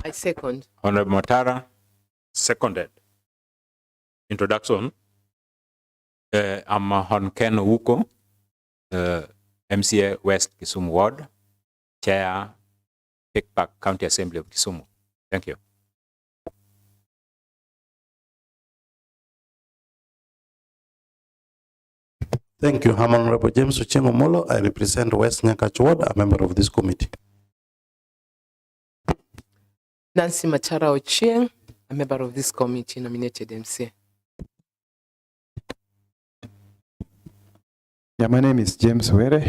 I second. Honorable Matara, seconded. Introduction. I'm Honken Wuko, MCA West Kisumu Ward, Chair, Picpac County Assembly of Kisumu. Thank you. Thank you. I'm Honorable James Uchengo Molo. I represent West Nyakach Ward, a member of this committee. Nancy Matara Ochieng, a member of this committee, nominated MCA. Yeah, my name is James Were,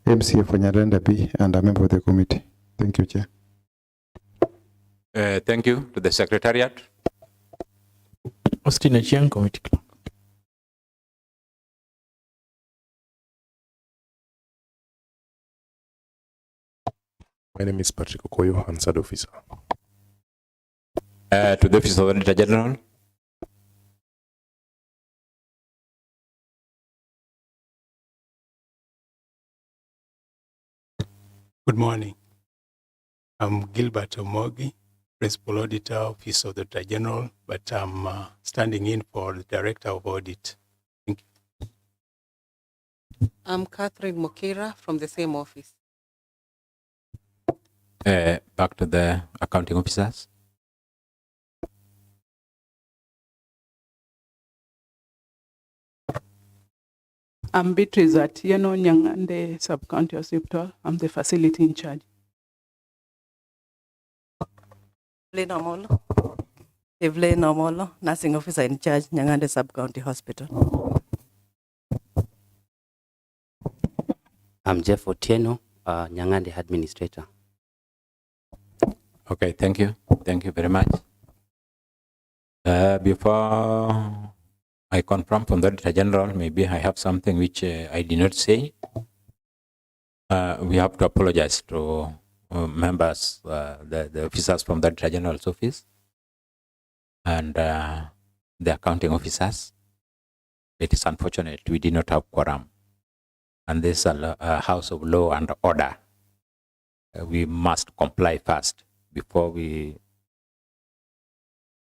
MCA for Nyang'Ande B, and a member of the committee. Thank you, Chair. Thank you to the Secretariat. Austin Achieng, Committee Clerk. My name is Patrick Okoyo, Answered Officer. To the Office of the Auditor General. Good morning. I'm Gilbert Omogi, Principal Auditor, Office of the Auditor General, but I'm standing in for the Director of Audit. Thank you. I'm Catherine Mokira from the same office. Back to the accounting officers. I'm Beatrice Atieno, Nyang'Ande Sub-County Hospital. I'm the facility in charge. Evelyn Omolo, Nursing Officer in charge, Nyang'Ande Sub-County Hospital. I'm Jeff Otieno, Nyang'Ande Administrator. Okay, thank you. Thank you very much. Before I confirm from the Auditor General, maybe I have something which I did not say. We have to apologize to members, the officers from the Auditor General's office and the accounting officers. It is unfortunate we did not have quorum. And this is a house of law and order. We must comply first before we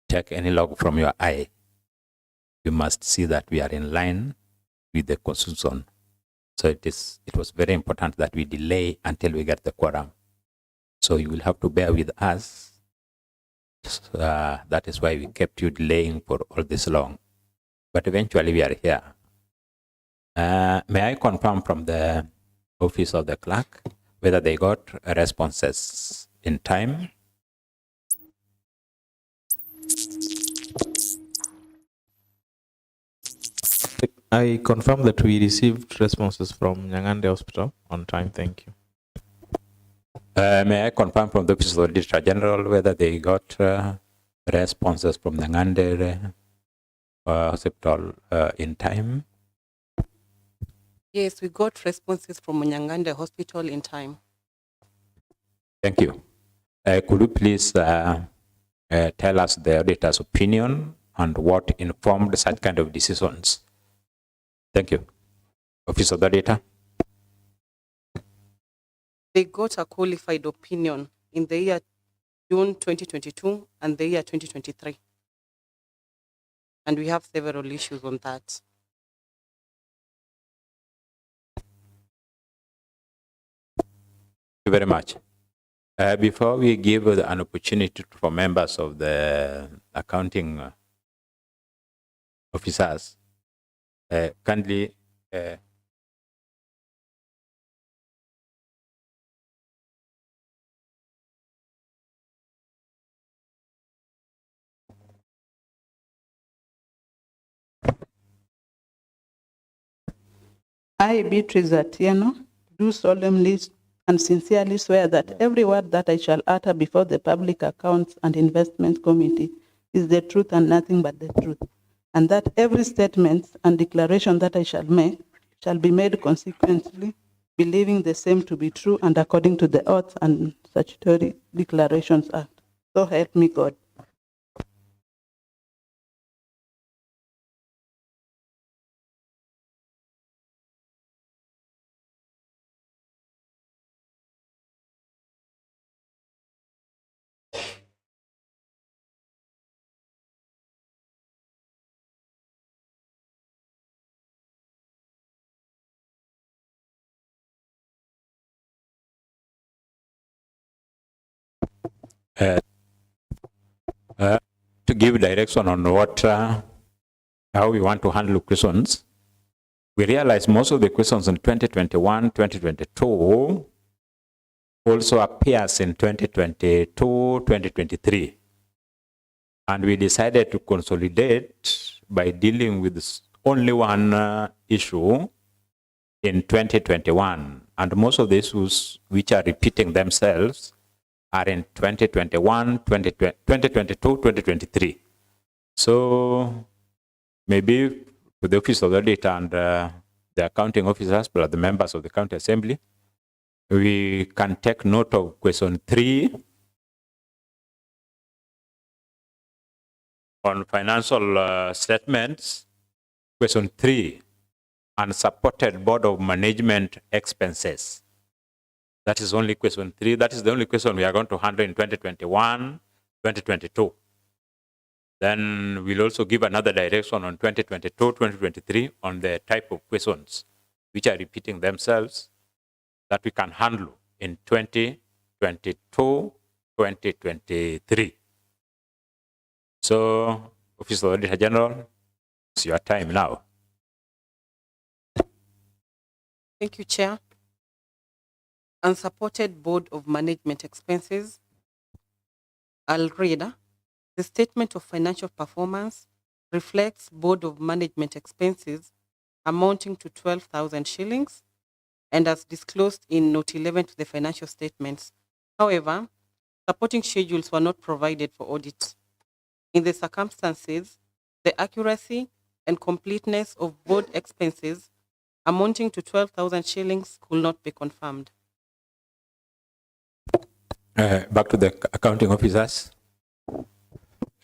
take any log from your eye. We must see that we are in line with the Constitution. So it was very important that we delay until we get the quorum. So you will have to bear with us. That is why we kept you delaying for all this long. But eventually we are here. May I confirm from the office of the clerk whether they got responses in time? I confirm that we received responses from Nyang'Ande Hospital on time. Thank you. May I confirm from the Office of the Auditor General whether they got responses from Nyang'Ande Hospital in time? Yes, we got responses from Nyang'Ande Hospital in time. Thank you. Could you please tell us the auditor's opinion and what informed such kind of decisions? Thank you. Office of the Auditor. They got a qualified opinion in the year June 2022 and the year 2023. And we have several issues on that. Thank you very much. Before we give an opportunity for members of the accounting officers, kindly I, Beatrice Atieno, do solemnly and sincerely swear that every word that I shall utter before the Public Accounts and Investments Committee is the truth and nothing but the truth, and that every statement and declaration that I shall make shall be made consequently, believing the same to be true and according to the Oath and Statutory Declarations Act. So help me God. uh, to give direction on what, how we want to handle questions, we realize most of the questions in 2021, 2022 also appears in 2022, 2023. And we decided to consolidate by dealing with only one issue in 2021. And most of the issues which are repeating themselves are in 2021, 2022, 2023. So maybe to the Office of the Audit and the accounting officers, but the members of the County Assembly, we can take note of question 3 on financial statements, question 3, unsupported Board of Management expenses. That is only question 3. That is the only question we are going to handle in 2021, 2022. Then we'll also give another direction on 2022, 2023 on the type of questions which are repeating themselves that we can handle in 2022, 2023. So, Office of the Auditor General, it's your time now. Thank you, Chair. Unsupported Board of Management expenses. I'll read. The statement of financial performance reflects Board of Management expenses amounting to 12,000 shillings and as disclosed in Note 11 to the financial statements. However, supporting schedules were not provided for audit. In the circumstances, the accuracy and completeness of board expenses amounting to 12,000 shillings could not be confirmed. Back to the accounting officers.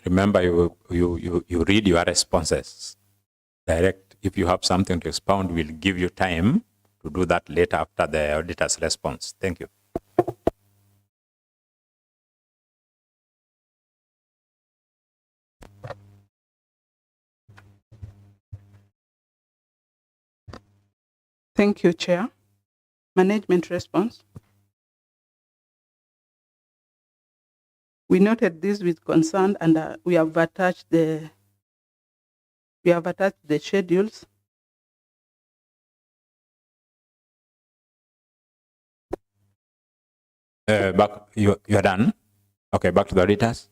Remember, you read your responses. Direct. If you have something to expound, we'll give you time to do that later after the auditor's response. Thank you. Thank you, Chair. Management response. We noted this with concern and we have attached the schedules. You're done? Okay, back to the auditors.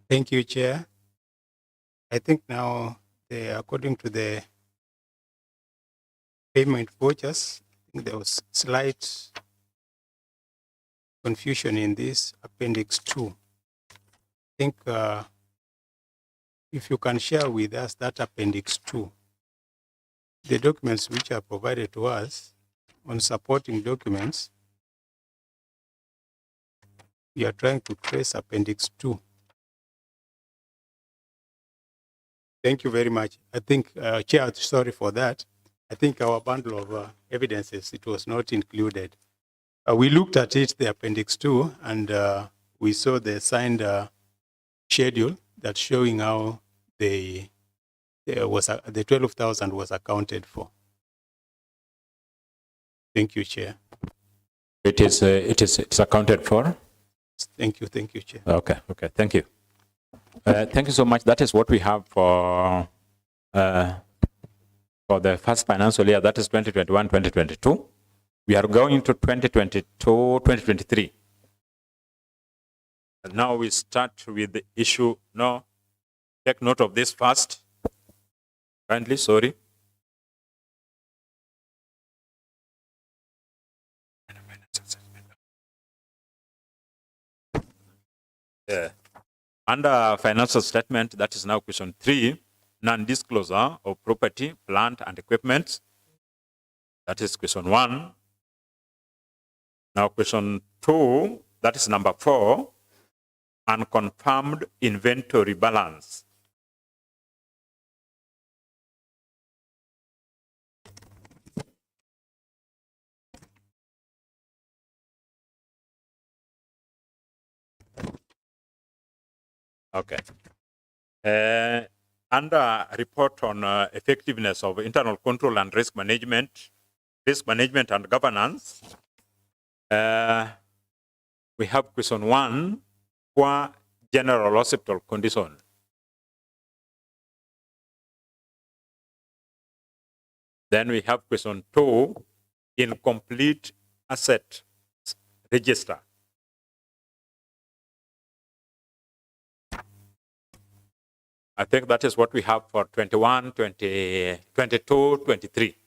Thank you, Chair. I think now, according to the payment vouchers, I think there was slight confusion in this Appendix 2. I think if you can share with us that Appendix 2, the documents which are provided to us on supporting documents, we are trying to trace Appendix 2. Thank you very much. I think, Chair, sorry for that. I think our bundle of evidences, it was not included. We looked at it, the Appendix 2, and we saw the signed schedule that's showing how the 12,000 was accounted for. Thank you, Chair. It's accounted for? Thank you, Chair. Okay, thank you. Thank you so much. That is what we have for the first financial year, that is 2021-2022. We are going to 2022-2023. And now we start with the issue. No, take note of this first. Kindly, sorry. Under financial statement, that is now question 3, non-disclosure of property, plant, and equipment. That is question 1. Now question 2, that is number 4, unconfirmed inventory balance. Okay. Under report on effectiveness of internal control and risk management and governance, we have question 1 for general hospital condition. Then we have question 2, incomplete asset register. I think that is what we have for 21, 20, 22, 23.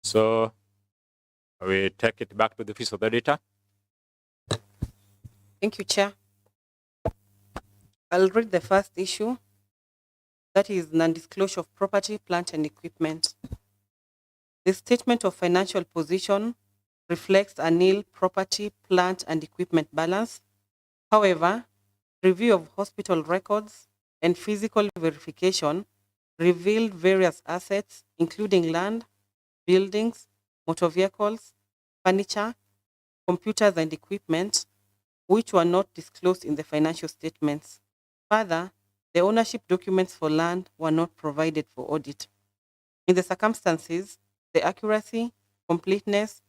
So we take it back to the office of the auditor. Thank you, Chair. I'll read the first issue. That is non-disclosure of property, plant, and equipment. The statement of financial position reflects a nil property, plant, and equipment balance. However, review of hospital records and physical verification revealed various assets, including land, buildings, motor vehicles, furniture, computers, and equipment, which were not disclosed in the financial statements. Further, the ownership documents for land were not provided for audit. In the circumstances, the accuracy, completeness,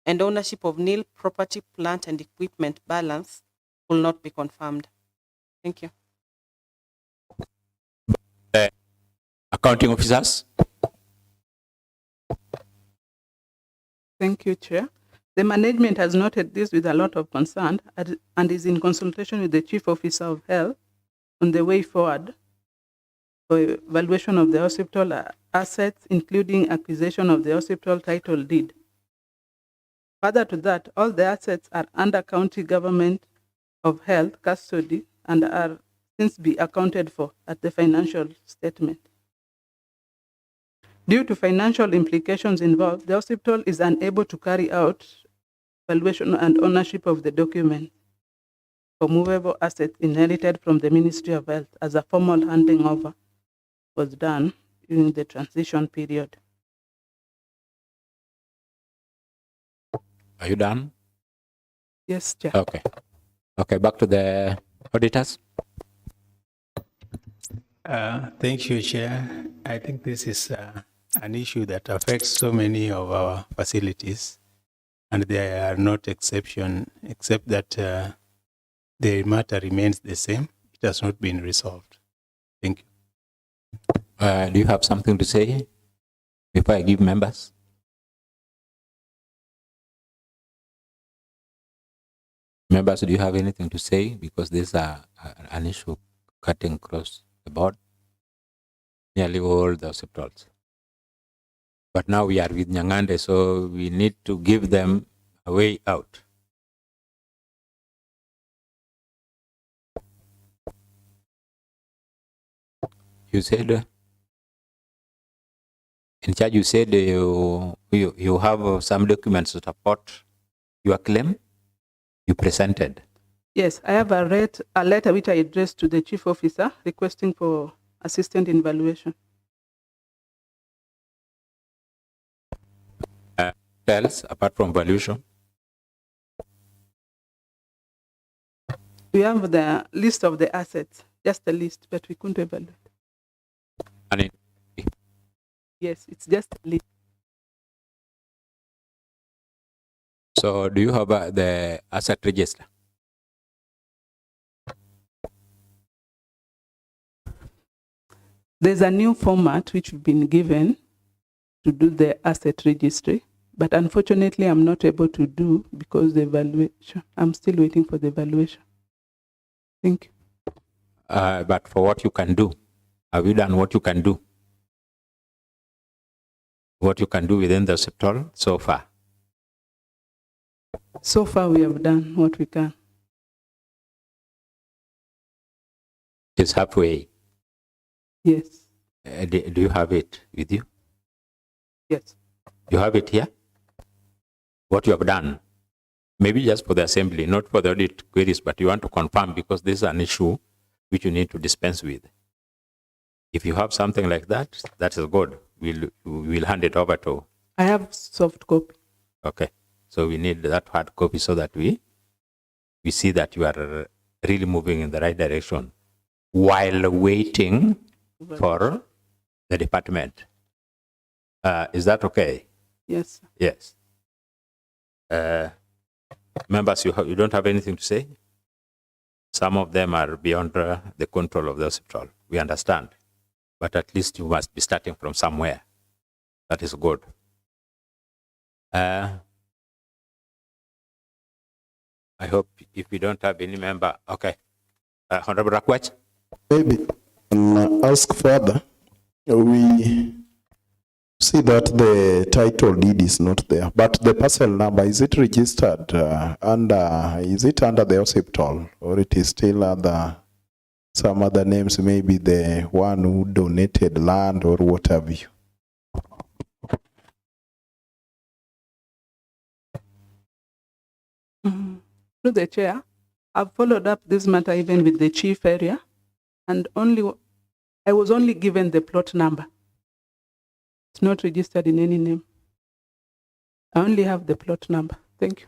and ownership of nil property, plant, and equipment balance will not be confirmed. Thank you. Accounting officers. Thank you, Chair. The management has noted this with a lot of concern and is in consultation with the Chief Officer of Health on the way forward for evaluation of the hospital assets, including acquisition of the hospital title deed. Further to that, all the assets are under county government of health custody and are since be accounted for at the financial statement. Due to financial implications involved, the hospital is unable to carry out valuation and ownership of the document for movable assets inherited from the Ministry of Health, as a formal handing over was done during the transition period. Are you done? Yes, Chair. Okay. Okay, back to the auditors. Thank you, Chair. I think this is an issue that affects so many of our facilities, and there are not exception, except that the matter remains the same. It has not been resolved. Thank you. Do you have something to say before I give members? Members, do you have anything to say? Because this is an issue cutting across the board, nearly all the hospitals. But now we are with Nyang'Ande, so we need to give them a way out. You said, in charge, you said you have some documents to support your claim you presented. Yes, I have a letter which I addressed to the Chief Officer requesting for assistance in valuation. Else, apart from valuation? We have the list of the assets, just the list, but we couldn't evaluate. And Yes, it's just a list. so do you have the asset register? There's a new format which we've been given to do the asset registry, but unfortunately I'm not able to do because the evaluation, I'm still waiting for the evaluation. Thank you. But for what you can do, have you done what you can do? What you can do within the hospital so far? So far we have done what we can. It's halfway. Yes. Do you have it with you? Yes. You have it here? What you have done? Maybe just for the assembly, not for the audit queries, but you want to confirm because this is an issue which you need to dispense with. If you have something like that, that is good. We'll hand it over to. I have soft copy. Okay. So we need that hard copy so that we see that you are really moving in the right direction while waiting for the department. Is that okay? Yes. Yes. Members, you don't have anything to say? Some of them are beyond the control of the hospital. We understand. But at least you must be starting from somewhere. That is good. I hope if we don't have any member, okay. Honorable Rakwach? Maybe ask further. We see that the title deed is not there, but the parcel number, is it registered is it under the hospital, or it is still under some other names, maybe the one who donated land or what have you? Through the chair, I've followed up this matter even with the chief area, and I was only given the plot number. It's not registered in any name. I only have the plot number. Thank you.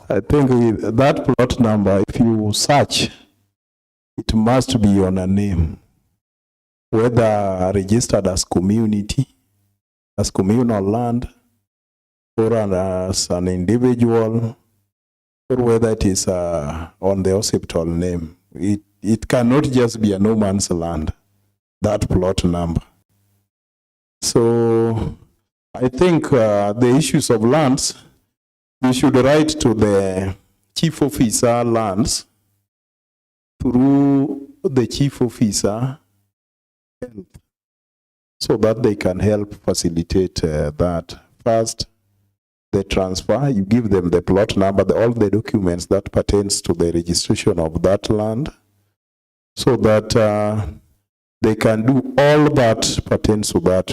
I think with that plot number, if you search, it must be on a name, whether registered as community, as communal land, or as an individual, or whether it is on the hospital name. It cannot just be a no man's land, that plot number. So I think the issues of lands, we should write to the chief officer lands through the chief officer so that they can help facilitate that. First, the transfer, you give them the plot number, all the documents that pertains to the registration of that land, so that they can do all that pertains to that,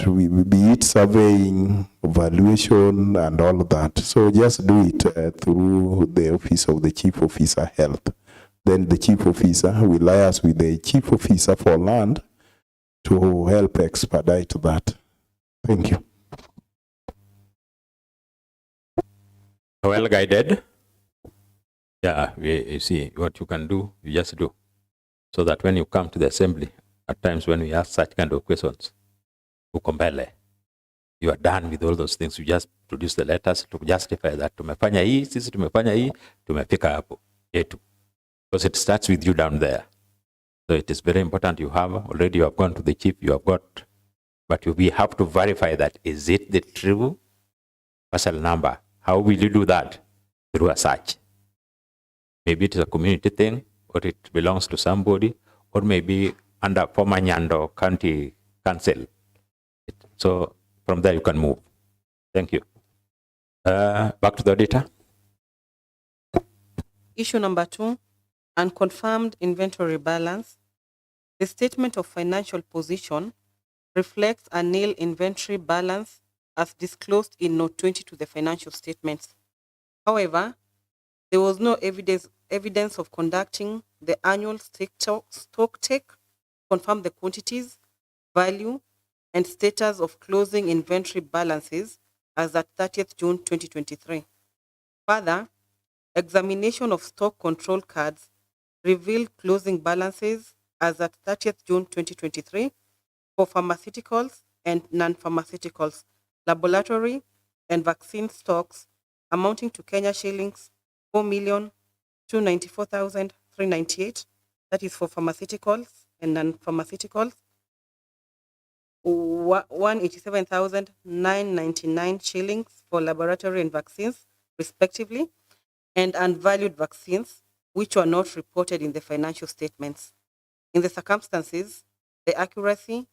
be it surveying, valuation, and all that. So just do it through the office of the chief officer health. Then the chief officer will liaise with the chief officer for land to help expedite that. Thank you. Well guided. Yeah, you see what you can do, you just do. So that when you come to the assembly, at times when we ask such kind of questions, you are done with all those things. You just produce the letters to justify that. Tumefanya hii, sisi tumefanya hii, tumefika hapo. Yetu. Because it starts with you down there. So it is very important you have gone to the chief, you have got, but we have to verify that. Is it the true parcel number? How will you do that? Through a search. Maybe it is a community thing, or it belongs to somebody, or maybe under former Nyando County Council. So from there you can move. Thank you. Back to the auditor. Issue number 2, unconfirmed inventory balance. The statement of financial position reflects a nil inventory balance as disclosed in Note 20 to the financial statements. However, there was no evidence of conducting the annual stock take, confirm the quantities, value, and status of closing inventory balances as at 30th June 2023. Further, examination of stock control cards revealed closing balances as at 30th June 2023 for pharmaceuticals and non-pharmaceuticals, laboratory and vaccine stocks amounting to Kenya shillings 4,294,398. That is for pharmaceuticals and non-pharmaceuticals. 187,999 shillings for laboratory and vaccines, respectively, and unvalued vaccines, which were not reported in the financial statements. In the circumstances, the accuracy,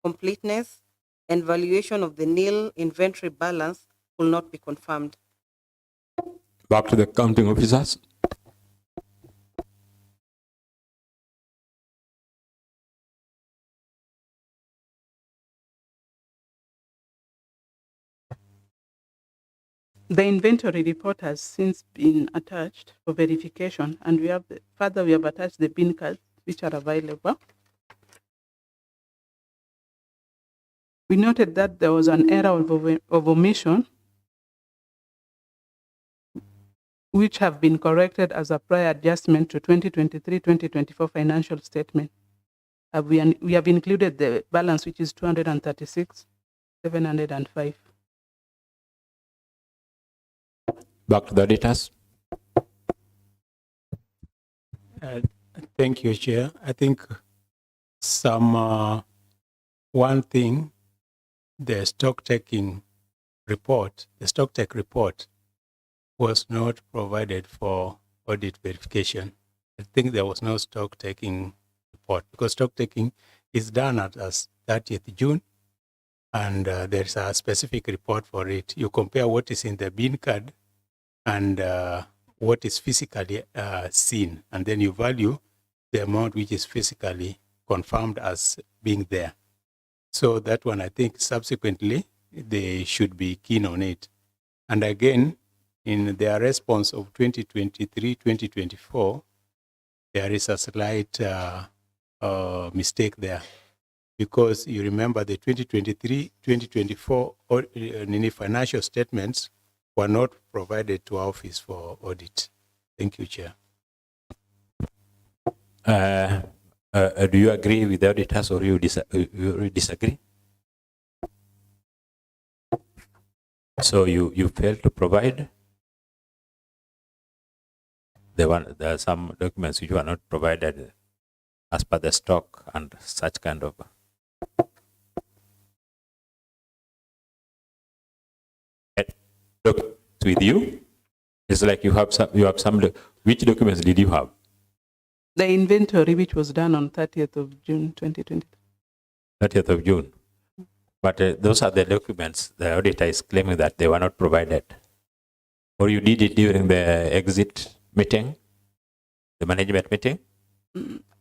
completeness, and valuation of the nil inventory balance will not be confirmed. Back to the accounting officers. The inventory report has since been attached for verification, and we have we have attached the bin cards which are available. We noted that there was an error of omission, which have been corrected as a prior adjustment to 2023-2024 financial statement. We have included the balance, which is 236,705. Back to the auditors. Thank you, Chair. I think one thing, the stock taking report, the stock take report was not provided for audit verification. I think there was no stock taking report because stock taking is done at us 30th June, and there's a specific report for it. You compare what is in the bin card and what is physically seen, and then you value the amount which is physically confirmed as being there. So that one, I think subsequently, they should be keen on it. And again, in their response of 2023-2024, there is a slight mistake there, because you remember the 2023-2024 financial statements were not provided to our office for audit. Thank you, Chair. Do you agree with the auditors, or you disagree? So you failed to provide there are some documents which were not provided as per the stock and such kind of. Documents with you. It's like you have some. Which documents did you have? The inventory, which was done on 30th of June 2020. 30th of June. But those are the documents the auditor is claiming that they were not provided. Or you did it during the exit meeting, the management meeting?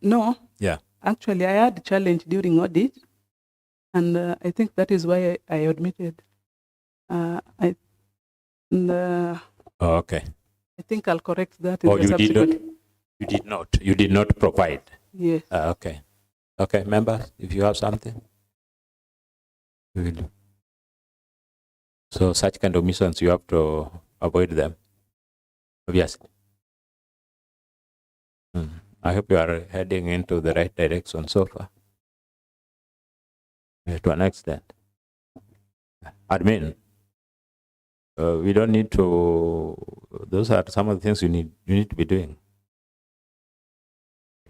No. Yeah. Actually, I had a challenge during audit, and I think that is why I admitted. Okay. I think I'll correct that. Oh, you did not. You did not. You did not provide. Yes. Okay. Okay, members, if you have something, we will do. So such kind of missions, you have to avoid them. Obviously. I hope you are heading into the right direction so far. To an extent. Admin, we don't need to. Those are some of the things you need to be doing,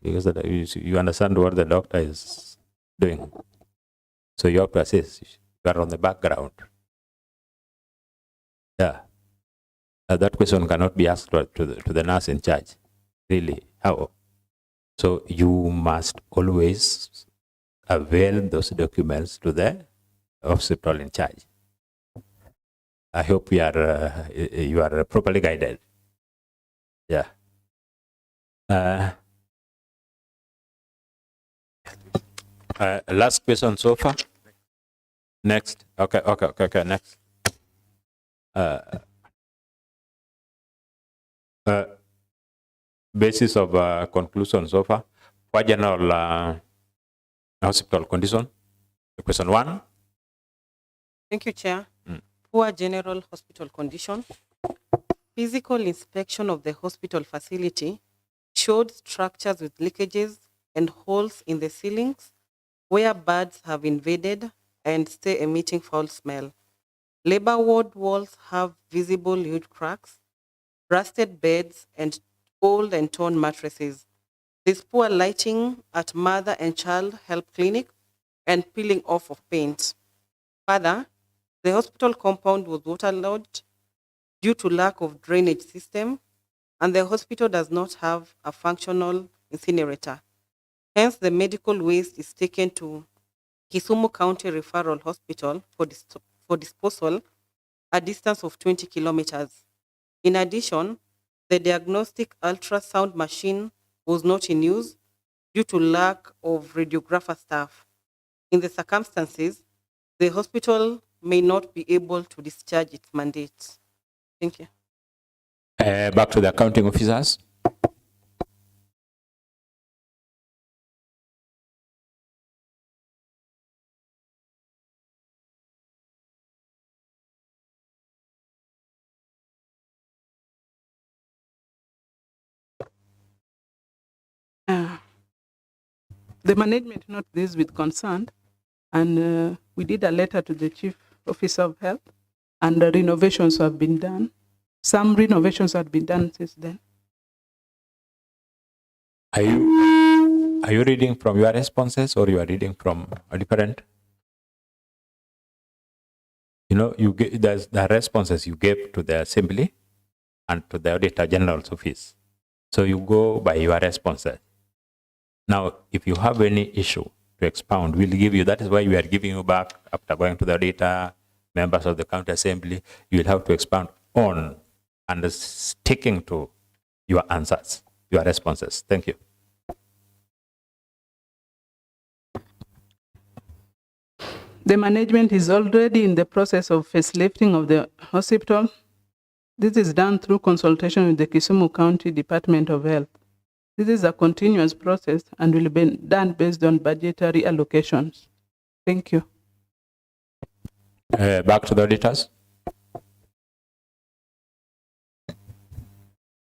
because you understand what the doctor is doing. So you have to assist. You are on the background. Yeah. That question cannot be asked to the nurse in charge. Really, how? So you must always avail those documents to the hospital in charge. I hope you are properly guided. Yeah. Last question so far. Next. Okay. Next. Basis of conclusion so far. For general hospital condition. Question 1. Thank you, Chair. Poor general hospital condition. Physical inspection of the hospital facility showed structures with leakages and holes in the ceilings where birds have invaded and stay emitting foul smell. Labor ward walls have visible huge cracks, rusted beds, and old and torn mattresses. There's poor lighting at mother and child health clinic and peeling off of paint. Further, the hospital compound was waterlogged due to lack of drainage system, and the hospital does not have a functional incinerator. Hence, the medical waste is taken to Kisumu County Referral Hospital for disposal, a distance of 20 kilometers. In addition, the diagnostic ultrasound machine was not in use due to lack of radiographer staff. In the circumstances, the hospital may not be able to discharge its mandate. Thank you. Back to the accounting officers. the management noted this with concern, and we did a letter to the Chief Officer of Health, and the renovations have been done. Some renovations have been done since then. Are you reading from your responses or you are reading from a different? You know, there's the responses you gave to the Assembly and to the Auditor General's office. So you go by your responses. Now, if you have any issue to expound, we'll give you. That is why we are giving you back after going to the auditor, members of the County Assembly. You will have to expound on and sticking to your answers, your responses. Thank you. The management is already in the process of facelifting of the hospital. This is done through consultation with the Kisumu County Department of Health. This is a continuous process and will be done based on budgetary allocations. Thank you. Back to the auditors.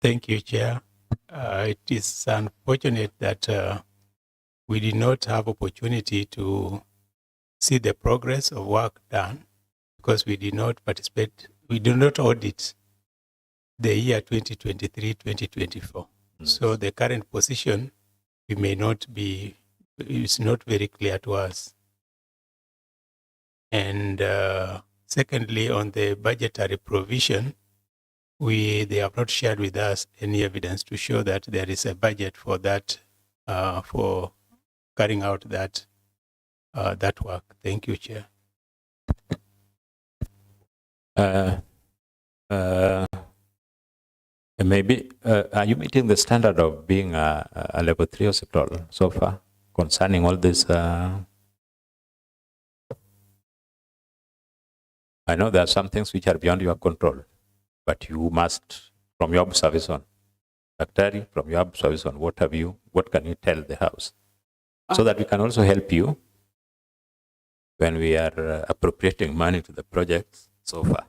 Thank you, Chair. It is unfortunate that we did not have opportunity to see the progress of work done because we did not participate, we do not audit the year 2023-2024. So the current position, we may not be, it's not very clear to us. And secondly, on the budgetary provision, they have not shared with us any evidence to show that there is a budget for that, for carrying out that work. Thank you, Chair. Maybe, are you meeting the standard of being a level 3 hospital so far concerning all this? I know there are some things which are beyond your control, but you must, from your observation, Dr. from your observation, what can you tell the House? So that we can also help you when we are appropriating money to the projects so far,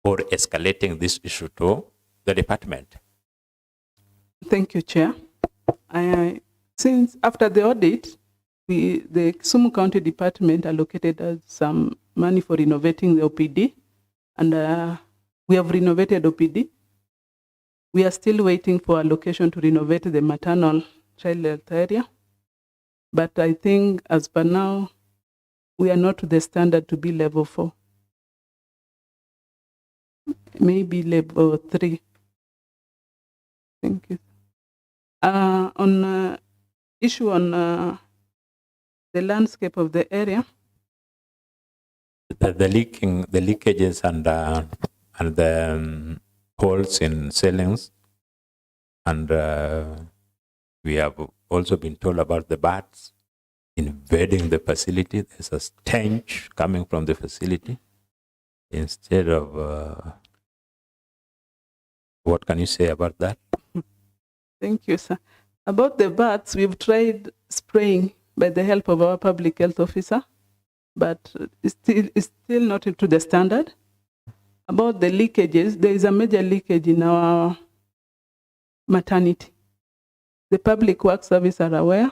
or escalating this issue to the department. Thank you, Chair. Since after the audit, the Kisumu County Department allocated us some money for renovating the OPD, and we have renovated OPD. We are still waiting for allocation to renovate the maternal child health area. But I think as per now, we are not to the standard to be level 4. Maybe level 3. Thank you. On issue on the landscape of the area. The leakages and the holes in ceilings, and we have also been told about the bats invading the facility. There's a stench coming from the facility. Instead of, what can you say about that? Thank you, sir. About the bats, we've tried spraying by the help of our public health officer, but it's still not to the standard. About the leakages, there is a major leakage in our maternity. The Public Works Service are aware.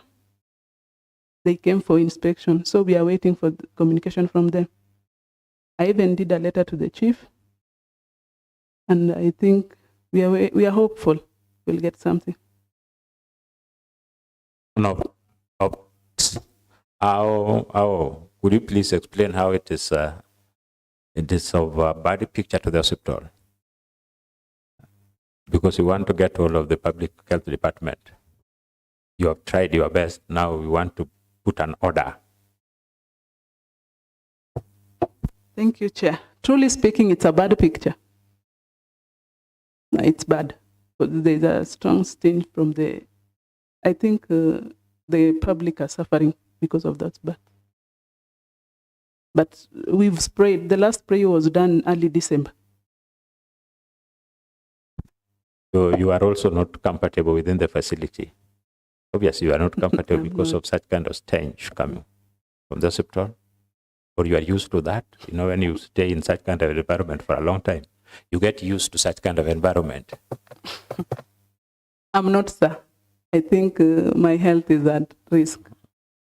They came for inspection, so we are waiting for communication from them. I even did a letter to the chief, and I think we are hopeful we'll get something. No. How would you please explain how it is of a bad picture to the hospital? Because we want to get hold of the public health department. You have tried your best. Now we want to put an order. Thank you, Chair. Truly speaking, it's a bad picture. It's bad. But there's a strong stench from the, I think the public are suffering because of that. But we've sprayed, the last spray was done early December. So you are also not comfortable within the facility. Obviously, you are not comfortable because of such kind of stench coming from the hospital. Or you are used to that. You know, when you stay in such kind of environment for a long time, you get used to such kind of environment. I'm not, sir. I think my health is at risk.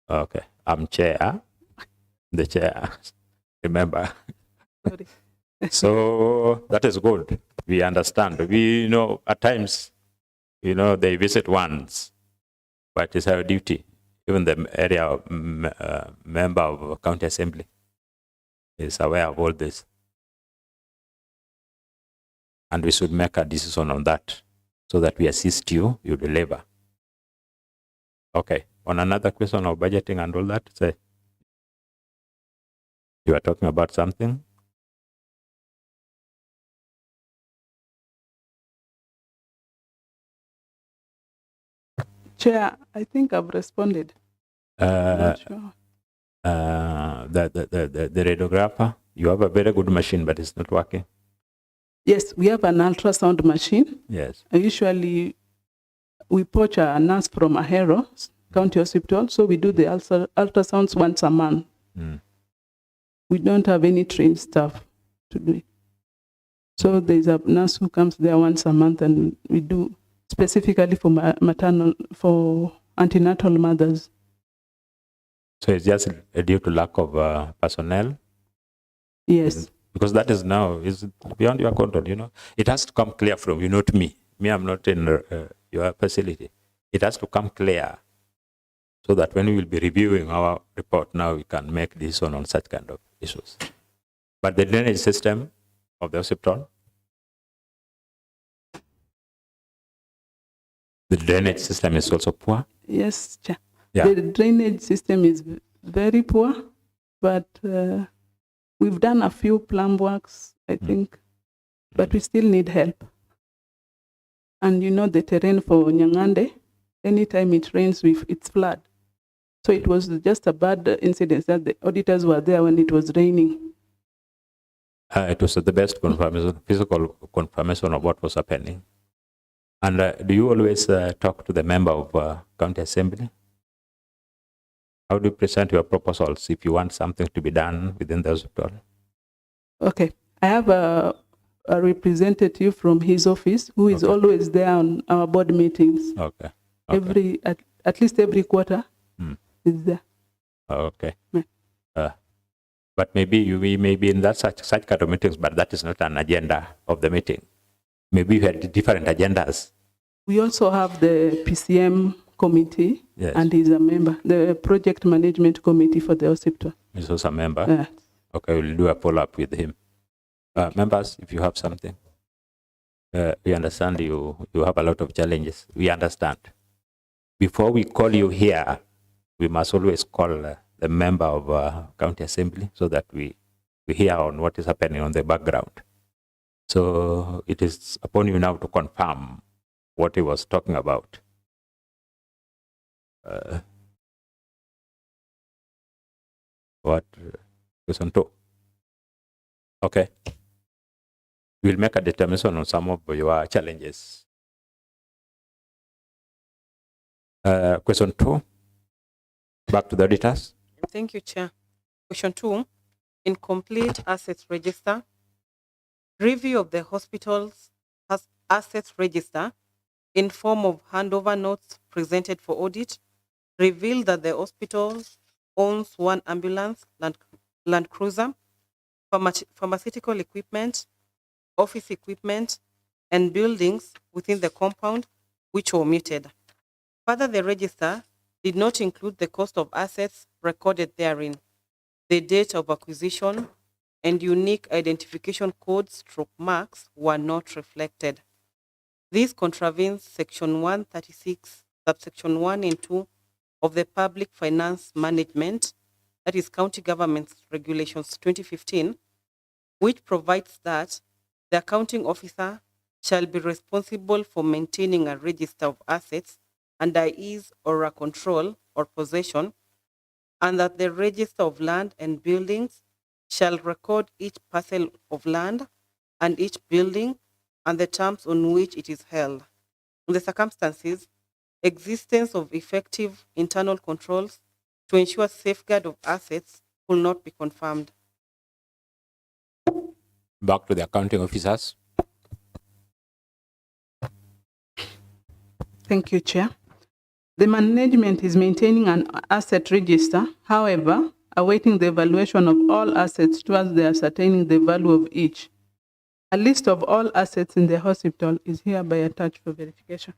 Okay, I'm chair, the chair, remember. Sorry. So that is good. We understand. We know at times, they visit once, but it's our duty. Even the area member of county assembly is aware of all this. And we should make a decision on that so that we assist you, you deliver. Okay, on another question of budgeting and all that, say, you are talking about something? Chair, I think I've responded. Uh, Not sure. the radiographer, you have a very good machine, but it's not working. Yes, we have an ultrasound machine. Yes. Usually, we poach a nurse from Ahero County Hospital, so we do the ultrasounds once a month. Mm. We don't have any trained staff to do it. So there's a nurse who comes there once a month, and we do specifically for antenatal mothers. So it's just due to lack of personnel? Yes. Because that is now is beyond your control, It has to come clear from you, not me. Me, I'm not in your facility. It has to come clear so that when we will be reviewing our report now, we can make decision on such kind of issues. But the drainage system of the hospital, the drainage system is also poor. Yes, Chair. Yeah. The drainage system is very poor, but we've done a few plumb works, I think, but we still need help. And the terrain for Nyang'Ande, anytime it rains, it's flood. So it was just a bad incident that the auditors were there when it was raining. It was the best confirmation, physical confirmation of what was happening. And do you always talk to the member of county assembly? How do you present your proposals if you want something to be done within the hospital? Okay. I have a representative from his office who is always there on our board meetings. Okay. At least every quarter is there. Okay. Yeah. But maybe we may be in that such kind of meetings, but that is not an agenda of the meeting. Maybe you had different agendas. We also have the PCM committee, Yes. and he's a member, the project management committee for the hospital. He's also a member? Yeah. Okay, we'll do a follow-up with him. Members, if you have something, we understand you have a lot of challenges. We understand. Before we call you here, we must always call the member of county assembly so that we hear on what is happening on the background. So it is upon you now to confirm what he was talking about. What? Question 2. Okay. We'll make a determination on some of your challenges. Question 2. Back to the auditors. Thank you, Chair. Question 2. Incomplete assets register. Review of the hospital's assets register in form of handover notes presented for audit revealed that the hospital owns 1 ambulance, Land Cruiser, pharmaceutical equipment, office equipment, and buildings within the compound which were omitted. Further, the register did not include the cost of assets recorded therein, the date of acquisition, and unique identification codes / marks were not reflected. This contravenes Section 136, subsection 1 and 2 of the Public Finance Management, that is County Government Regulations 2015, which provides that the accounting officer shall be responsible for maintaining a register of assets under his or her control or possession, and that the register of land and buildings shall record each parcel of land and each building and the terms on which it is held. In the circumstances, existence of effective internal controls to ensure safeguard of assets will not be confirmed. Back to the accounting officers. Thank you, Chair. The management is maintaining an asset register, however, awaiting the evaluation of all assets towards the ascertaining the value of each. A list of all assets in the hospital is hereby attached for verification.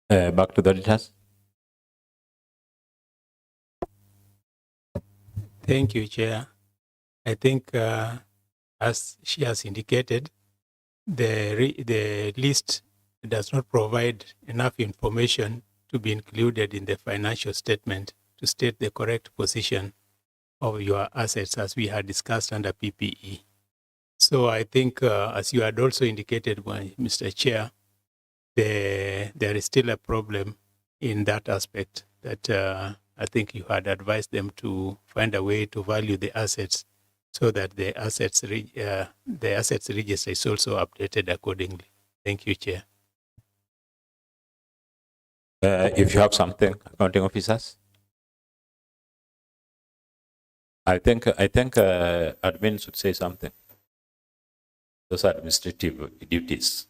Back to the auditors. Thank you, Chair. I think, as she has indicated, the list does not provide enough information to be included in the financial statement to state the correct position of your assets as we had discussed under PPE. So I think, as you had also indicated, Mr. Chair, there is still a problem in that aspect that I think you had advised them to find a way to value the assets so that the assets register is also updated accordingly. Thank you, Chair. If you have something, accounting officers. I think admin should say something. Those are administrative duties.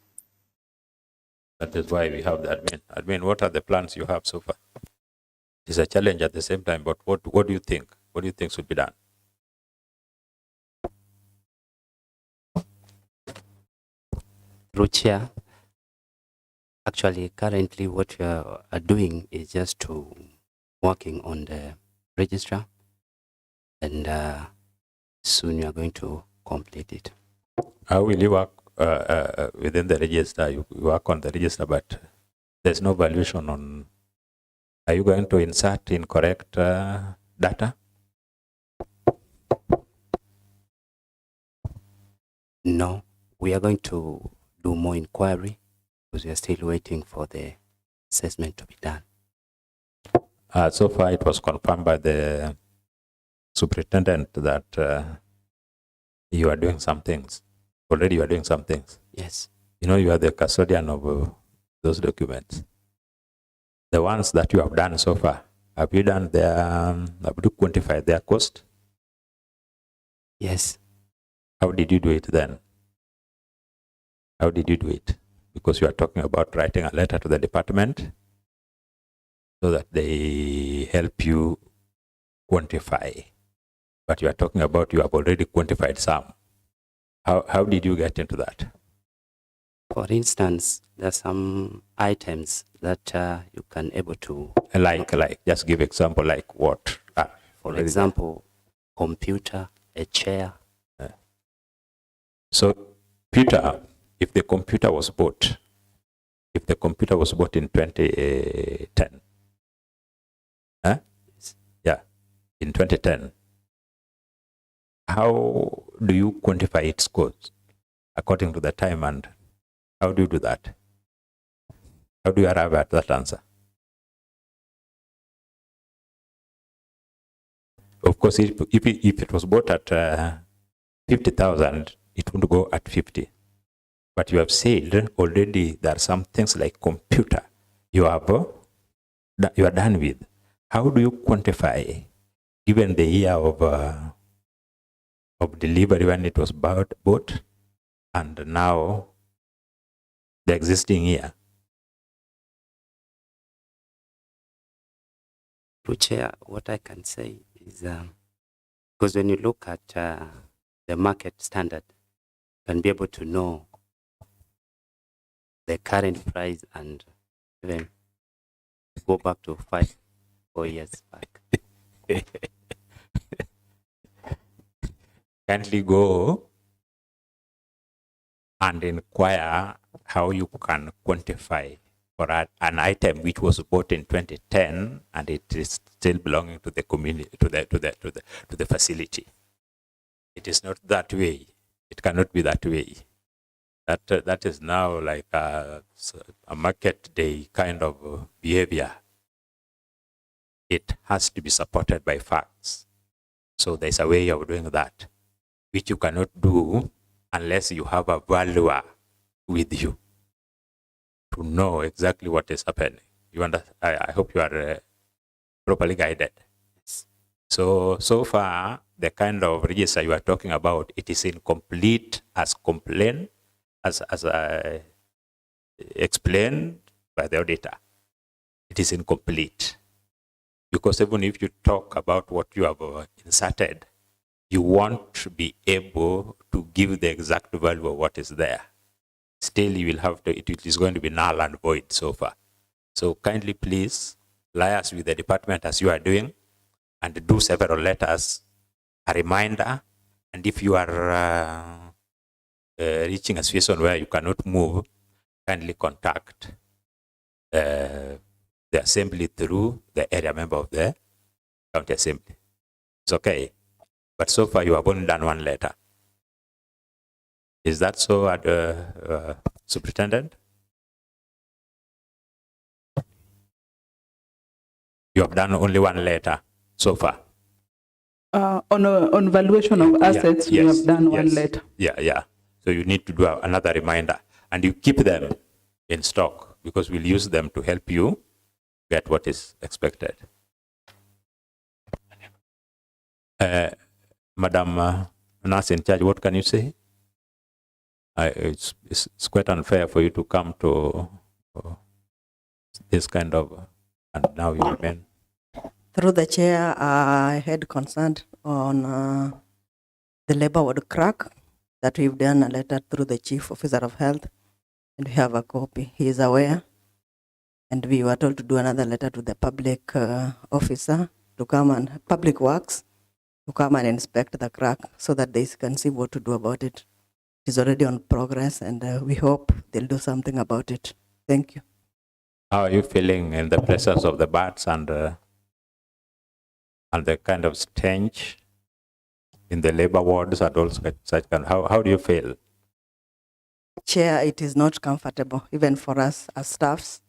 That is why we have the admin. Admin, what are the plans you have so far? It's a challenge at the same time, but what do you think? What do you think should be done? Through Chair, actually, currently what we are doing is just to working on the registrar, and soon we are going to complete it. How will you work within the register? You work on the register, but there's no valuation on. Are you going to insert incorrect data? No, we are going to do more inquiry because we are still waiting for the assessment to be done. So far, it was confirmed by the superintendent that you are doing some things. Already you are doing some things. Yes. You know, you are the custodian of those documents. The ones that you have done so far, have you done their, have you quantified their cost? Yes. How did you do it then? How did you do it? Because you are talking about writing a letter to the department so that they help you quantify. But you are talking about you have already quantified some. How did you get into that? For instance, there are some items that you can able to... Like, just give example, like what? For example, computer, a chair. So, Peter, if the computer was bought in 2010, yeah, in 2010, how do you quantify its cost according to the time, and how do you do that? How do you arrive at that answer? Of course, if it was bought at 50,000, it would go at 50. But you have said already there are some things like computer you are done with. How do you quantify, given the year of delivery when it was bought, and now the existing year? Chair, what I can say is, because when you look at the market standard, you can be able to know the current price and even go back to 4 years back. Kindly go and inquire how you can quantify for an item which was bought in 2010 and it is still belonging to the community, to the facility. It is not that way. It cannot be that way. That is now like a market day kind of behavior. It has to be supported by facts. So there's a way of doing that, which you cannot do unless you have a valuer with you to know exactly what is happening. You understand? I hope you are properly guided. So far, the kind of register you are talking about, it is incomplete as complained, as explained by the auditor, it is incomplete. Because even if you talk about what you have inserted, you won't be able to give the exact value of what is there. Still, you will have to, it is going to be null and void so far. So kindly please liaise with the department as you are doing and do several letters, a reminder, and if you are reaching a situation where you cannot move, kindly contact the assembly through the area member of the county assembly. It's okay. But so far you have only done one letter. Is that so, Superintendent? You have done only one letter so far. On valuation of assets, we have done one letter. Yeah. So you need to do another reminder, and you keep them in stock because we'll use them to help you get what is expected. Madam Nurse in charge, what can you say? It's quite unfair for you to come to this kind of, and now you remain. Through the chair, I had concerned on the labor ward crack that we've done a letter through the Chief Officer of Health, and we have a copy. He is aware, and we were told to do another letter to the public officer to come and public works to come and inspect the crack so that they can see what to do about it. It is already on progress, and we hope they'll do something about it. Thank you. How are you feeling in the presence of the bats and the kind of stench in the labor wards and also such kind? How do you feel? Chair, it is not comfortable, even for us as staffs,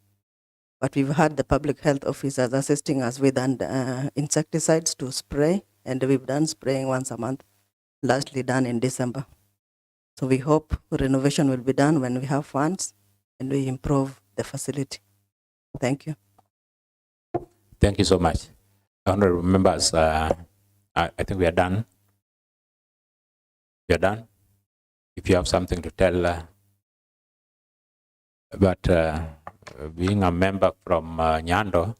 but we've had the public health officers assisting us with insecticides to spray, and we've done spraying once a month, lastly done in December. So we hope renovation will be done when we have funds and we improve the facility. Thank you. Thank you so much. Honorable members, I think we are done. We are done. If you have something to tell, but being a member from Nyando,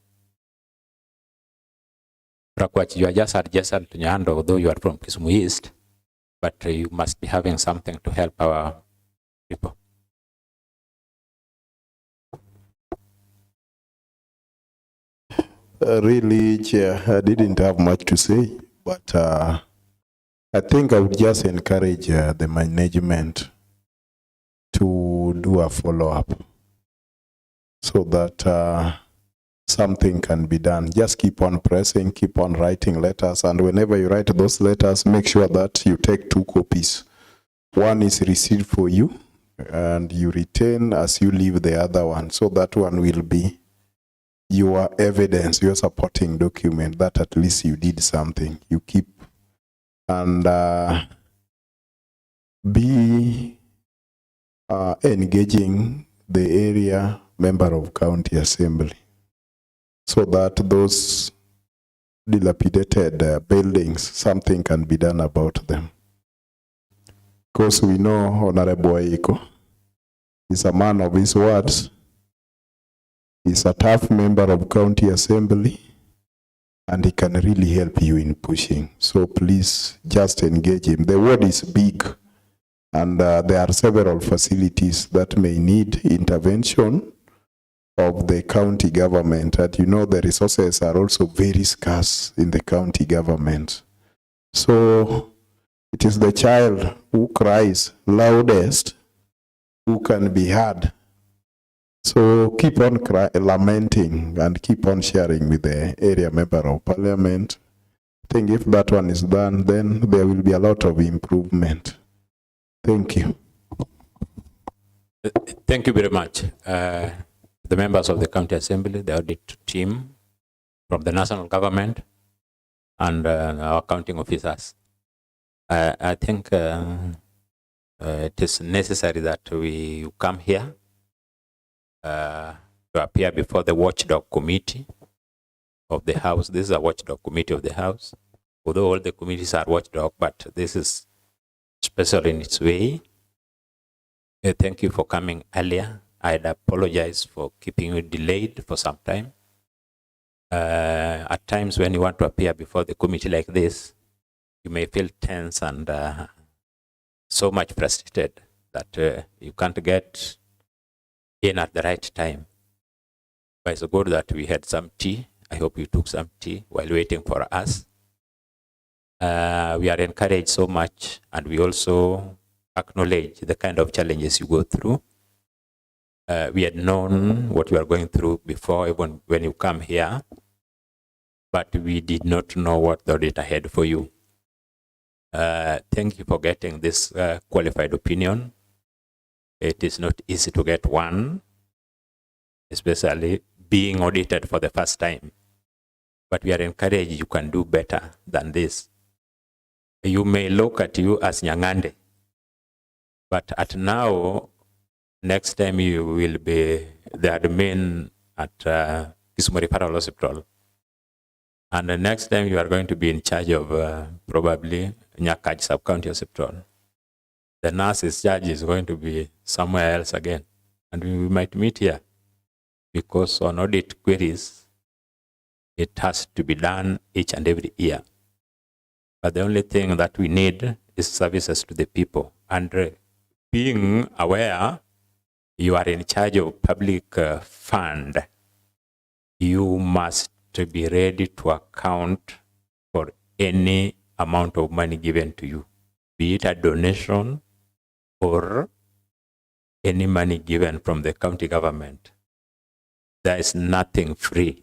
you are just adjacent to Nyando, although you are from Kisumu East, but you must be having something to help our people. Really, Chair, I didn't have much to say, but I think I would just encourage the management to do a follow-up so that something can be done. Just keep on pressing, keep on writing letters, and whenever you write those letters, make sure that you take 2 copies. One is received for you, and you retain as you leave the other one, so that one will be your evidence, your supporting document that at least you did something. You keep and be engaging the area member of county assembly so that those dilapidated buildings, something can be done about them. Because we know Honorable Aiko is a man of his words. He's a tough member of county assembly, and he can really help you in pushing. So please just engage him. The ward is big, and there are several facilities that may need intervention of the county government. And you know the resources are also very scarce in the county government. So it is the child who cries loudest who can be heard. So keep on lamenting and keep on sharing with the area member of parliament. I think if that one is done, then there will be a lot of improvement. Thank you. Thank you very much. The members of the county assembly, the audit team from the national government, and our accounting officers. I think it is necessary that we come here to appear before the watchdog committee of the house. This is a watchdog committee of the house. Although all the committees are watchdog, but this is special in its way. Thank you for coming earlier I'd apologize for keeping you delayed for some time. At times when you want to appear before the committee like this, you may feel tense and so much frustrated that you can't get in at the right time. But it's good that we had some tea. I hope you took some tea while waiting for us. We are encouraged so much, and we also acknowledge the kind of challenges you go through. We had known what you are going through before, even when you come here, but we did not know what the audit ahead for you. Thank you for getting this qualified opinion. It is not easy to get one, especially being audited for the first time. But we are encouraged you can do better than this. You may look at you as Nyang'Ande, but at now, next time you will be the admin at Kisumu Referral Hospital. And the next time you are going to be in charge of probably Nyakach Sub-County Hospital. The nurse's charge is going to be somewhere else again. And we might meet here because on audit queries, it has to be done each and every year. But the only thing that we need is services to the people. And being aware you are in charge of public fund, you must be ready to account for any amount of money given to you, be it a donation or any money given from the county government. There is nothing free.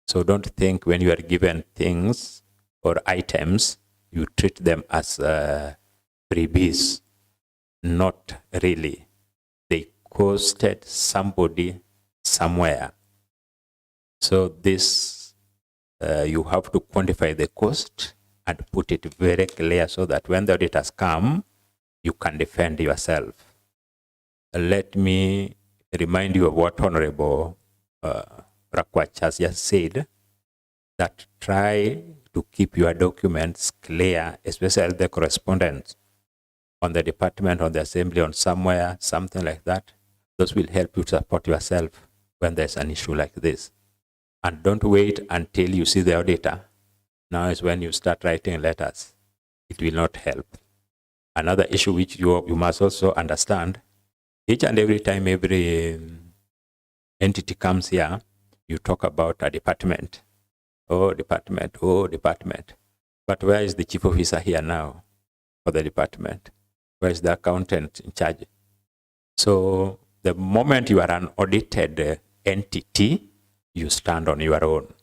So don't think when you are given things or items, you treat them as freebies. Not really. They costed somebody somewhere. So this, you have to quantify the cost and put it very clear so that when the auditors come, you can defend yourself. Let me remind you of what Honorable Rakwach has just said, that try to keep your documents clear, especially the correspondence on the department, on the assembly, on somewhere, something like that. Those will help you to support yourself when there's an issue like this. And don't wait until you see the auditor. Now is when you start writing letters. It will not help. Another issue which you must also understand, each and every time every entity comes here, you talk about a department. Oh, department, oh, department. But where is the chief officer here now for the department? Where is the accountant in charge? So the moment you are an audited entity, you stand on your own.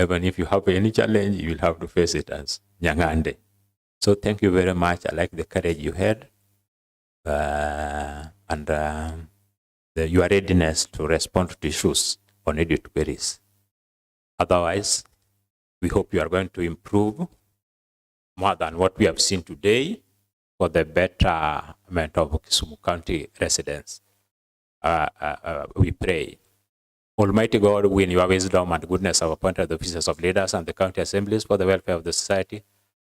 Even if you have any challenge, you will have to face it as Nyang'Ande. So thank you very much. I like the courage you had and your readiness to respond to issues on audit queries. Otherwise, we hope you are going to improve more than what we have seen today for the betterment of Kisumu County residents. We pray. Almighty God, we in your wisdom and goodness have appointed the officers of leaders and the county assemblies for the welfare of the society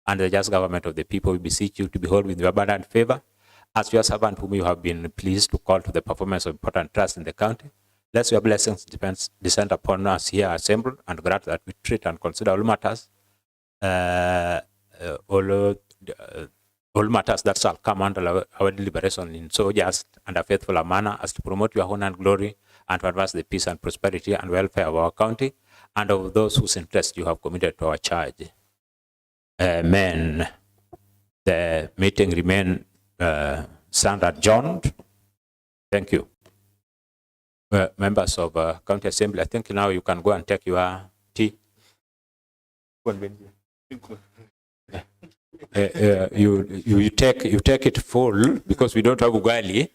and the just government of the people. We beseech you to behold with your abundant favor as your servant whom you have been pleased to call to the performance of important trust in the county. Let your blessings descend upon us here assembled, and grant that we treat and consider all matters, all matters that shall come under our deliberation in so just and a faithful a manner as to promote your honor and glory and to advance the peace and prosperity and welfare of our county and of those whose interest you have committed to our charge. Amen. The meeting remain stand adjourned. Thank you. Members of County Assembly, I think now you can go and take your tea. You take it full because we don't have ugali.